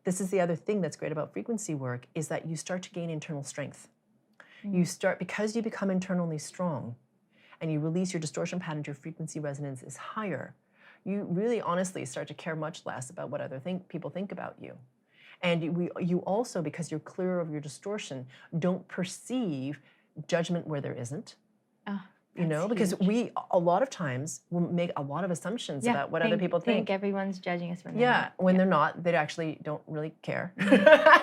this is the other thing that's great about frequency work, is that you start to gain internal strength. You start, because you become internally strong and you release your distortion patterns, your frequency resonance is higher. You really honestly start to care much less about what other people think about you. And you also, because you're clear of your distortion, don't perceive judgment where there isn't. You know, because we, a lot of times, will make a lot of assumptions about what other people think. Everyone's judging us when they're not. When they're not, they actually don't really care.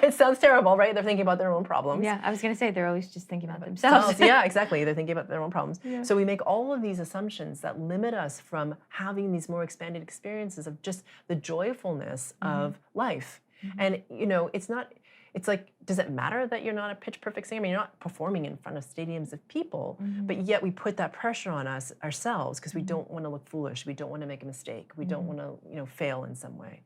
It sounds terrible, right? They're thinking about their own problems. Yeah, I was going to say, they're always just thinking about themselves. Yeah, exactly. They're thinking about their own problems. So we make all of these assumptions that limit us from having these more expanded experiences of just the joyfulness of life. And, you know, it's like, does it matter that you're not a pitch perfect singer? I mean, you're not performing in front of stadiums of people, but yet we put that pressure on ourselves because we don't want to look foolish. We don't want to make a mistake. We don't want to, you know, fail in some way.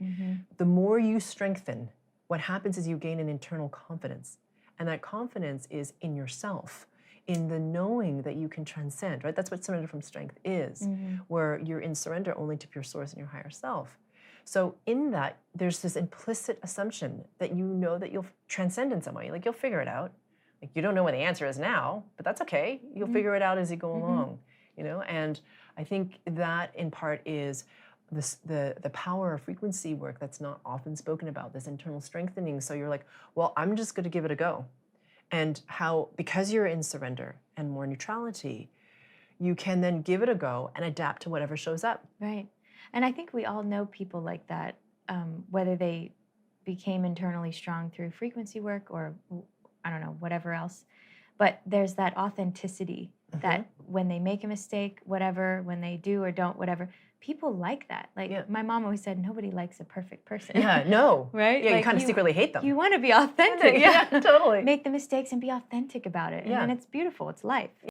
The more you strengthen, what happens is you gain an internal confidence. And that confidence is in yourself, in the knowing that you can transcend, right? That's what surrender from strength is, where you're in surrender only to pure source and your higher self. So in that, there's this implicit assumption that you know that you'll transcend in some way. Like, you'll figure it out. Like, you don't know what the answer is now, but that's okay. You'll figure it out as you go along, you know? And I think that, in part, is the power of frequency work that's not often spoken about, this internal strengthening. So you're like, well, I'm just going to give it a go. And how, because you're in surrender and more neutrality, you can then give it a go and adapt to whatever shows up. Right. And I think we all know people like that, whether they became internally strong through frequency work or, I don't know, whatever else. But there's that authenticity that when they make a mistake, whatever, when they do or don't, whatever, people like that. Like, my mom always said, nobody likes a perfect person. Yeah, no. Right? Yeah, like, you kind of secretly hate them. You want to be authentic. Yeah, totally. Make the mistakes and be authentic about it. And then it's beautiful. It's life.